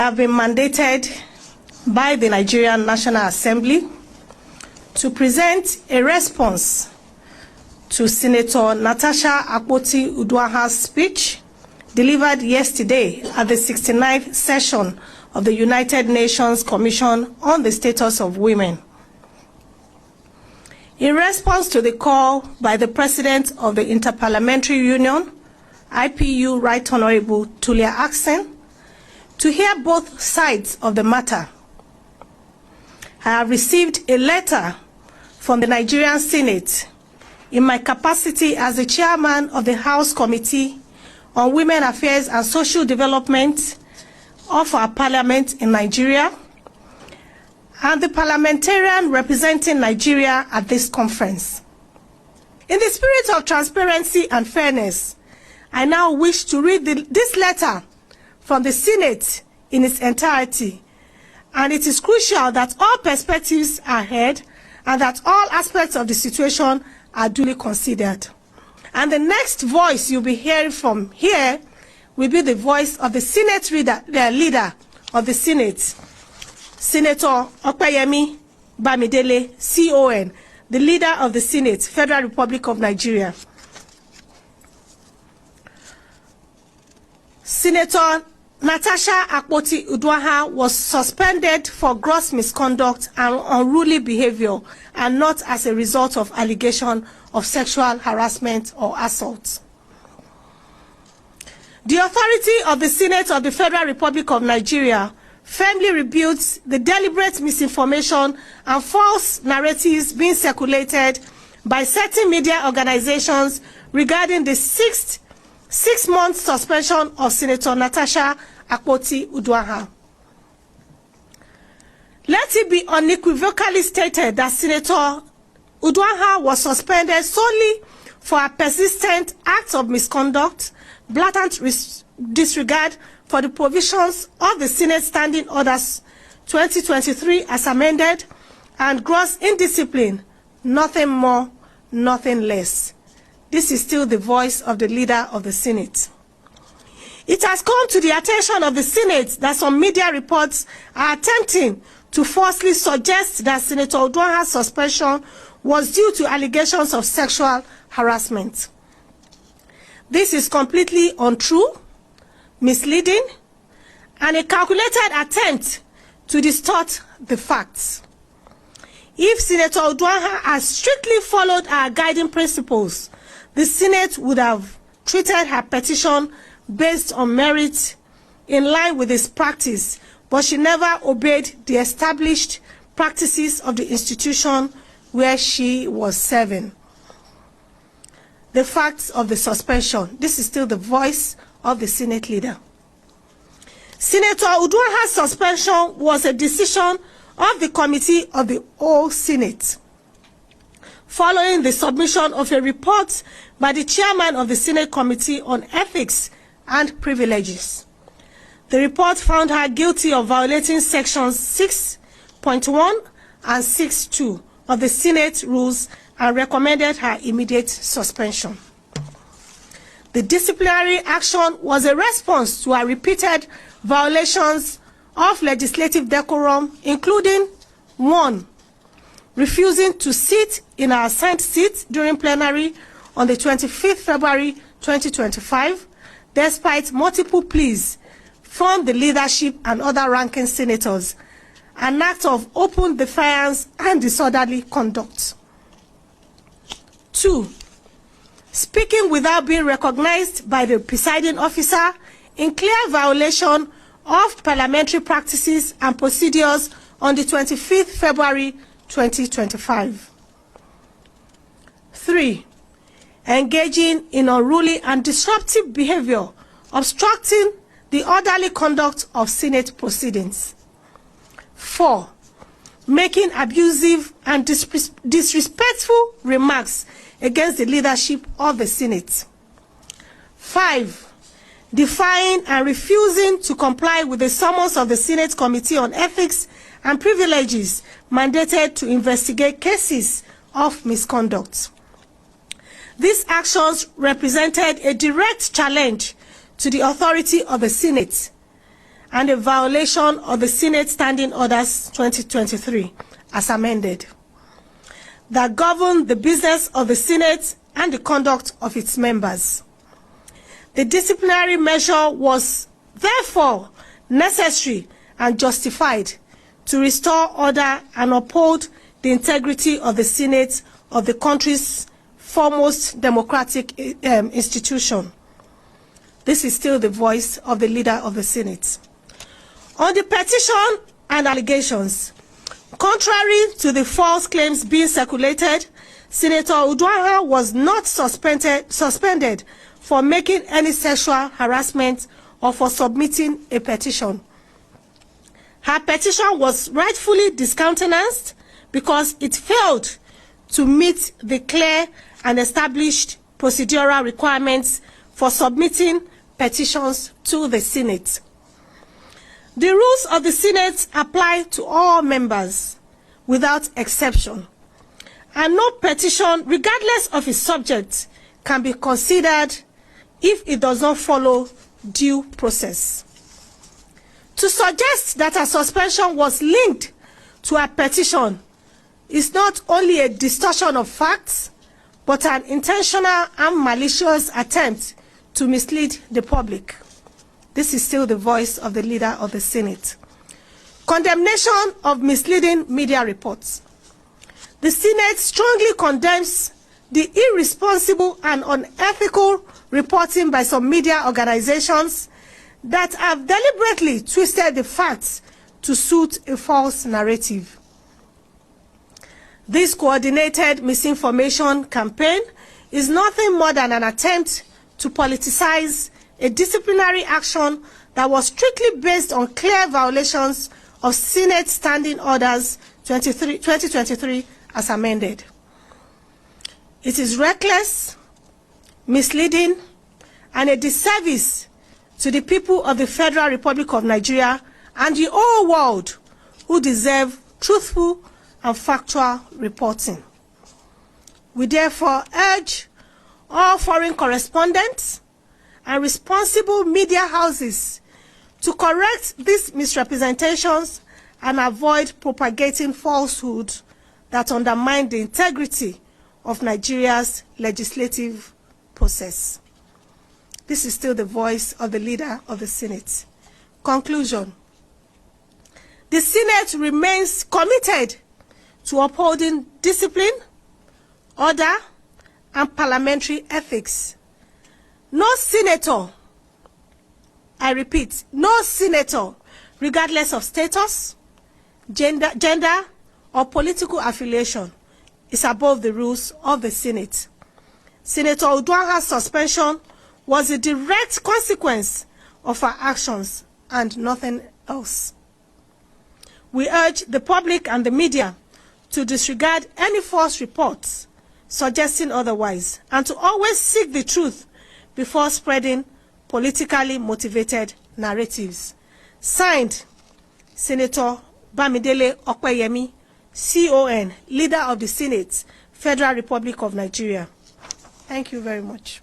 Have been mandated by the Nigerian National Assembly to present a response to Senator Natasha Akpoti Uduaghan's speech delivered yesterday at the 69th session of the United Nations Commission on the Status of Women. In response to the call by the President of the Interparliamentary Union, IPU Right Honorable Tulia Axen, to hear both sides of the matter, I have received a letter from the Nigerian Senate in my capacity as the chairman of the House Committee on Women Affairs and Social Development of our Parliament in Nigeria, and the parliamentarian representing Nigeria at this conference. In the spirit of transparency and fairness, I now wish to read this letter from the Senate in its entirety, and it is crucial that all perspectives are heard and that all aspects of the situation are duly considered. And the next voice you'll be hearing from here will be the voice of the Senate leader of the Senate, Senator Opeyemi Bamidele, CON, the leader of the Senate, Federal Republic of Nigeria. Senator Natasha Akpoti Uduaghan was suspended for gross misconduct and unruly behavior, and not as a result of allegation of sexual harassment or assault. The authority of the Senate of the Federal Republic of Nigeria firmly rebukes the deliberate misinformation and false narratives being circulated by certain media organizations regarding the six-month suspension of Senator Natasha Akpoti Uduaghan. Let it be unequivocally stated that Senator Uduaghan was suspended solely for a persistent act of misconduct, blatant disregard for the provisions of the Senate Standing Orders 2023 as amended, and gross indiscipline, nothing more, nothing less. This is still the voice of the leader of the Senate. It has come to the attention of the Senate that some media reports are attempting to falsely suggest that Senator Uduaghan's suspension was due to allegations of sexual harassment. This is completely untrue, misleading, and a calculated attempt to distort the facts. If Senator Uduaghan had strictly followed our guiding principles, the Senate would have treated her petition based on merit in line with its practice, but she never obeyed the established practices of the institution where she was serving. The facts of the suspension. This is still the voice of the Senate leader. Senator Uduaghan's suspension was a decision of the Committee of the whole Senate, following the submission of a report by the chairman of the Senate Committee on Ethics and Privileges. The report found her guilty of violating sections 6.1 and 6.2 of the Senate rules and recommended her immediate suspension. The disciplinary action was a response to her repeated violations of legislative decorum, including 1. Refusing to sit in her assigned seat during plenary on the 25th February 2025, despite multiple pleas from the leadership and other ranking senators, an act of open defiance and disorderly conduct. 2. Speaking without being recognized by the presiding officer in clear violation of parliamentary practices and procedures on the 25th February 2025. 3. Engaging in unruly and disruptive behavior, obstructing the orderly conduct of Senate proceedings. 4. Making abusive and disrespectful remarks against the leadership of the Senate. 5. Defying and refusing to comply with the summons of the Senate Committee on Ethics and Privileges mandated to investigate cases of misconduct. These actions represented a direct challenge to the authority of the Senate and a violation of the Senate Standing Orders 2023 as amended that govern the business of the Senate and the conduct of its members. The disciplinary measure was therefore necessary and justified to restore order and uphold the integrity of the Senate of the country's foremost democratic institution. This is still the voice of the leader of the Senate. On the petition and allegations, contrary to the false claims being circulated, Senator Uduaghan was not suspended for making any sexual harassment or for submitting a petition. Her petition was rightfully discountenanced because it failed to meet the clear and established procedural requirements for submitting petitions to the Senate. The rules of the Senate apply to all members without exception, and no petition, regardless of its subject, can be considered if it does not follow due process. To suggest that a suspension was linked to a petition is not only a distortion of facts, but an intentional and malicious attempt to mislead the public. This is still the voice of the leader of the Senate. Condemnation of misleading media reports. The Senate strongly condemns the irresponsible and unethical reporting by some media organizations that have deliberately twisted the facts to suit a false narrative. This coordinated misinformation campaign is nothing more than an attempt to politicize a disciplinary action that was strictly based on clear violations of Senate Standing Orders 2023 as amended. It is reckless, misleading, and a disservice to the people of the Federal Republic of Nigeria and the whole world who deserve truthful and factual reporting. We therefore urge all foreign correspondents and responsible media houses to correct these misrepresentations and avoid propagating falsehoods that undermine the integrity of Nigeria's legislative process. This is still the voice of the leader of the Senate. Conclusion. The Senate remains committed to upholding discipline, order, and parliamentary ethics. No senator, I repeat, no senator, regardless of status, gender, or political affiliation, is above the rules of the Senate. Senator Uduaghan's suspension was a direct consequence of her actions and nothing else. We urge the public and the media to disregard any false reports suggesting otherwise and to always seek the truth before spreading politically motivated narratives. Signed, Senator Bamidele Okpeyemi, CON, Leader of the Senate, Federal Republic of Nigeria. Thank you very much.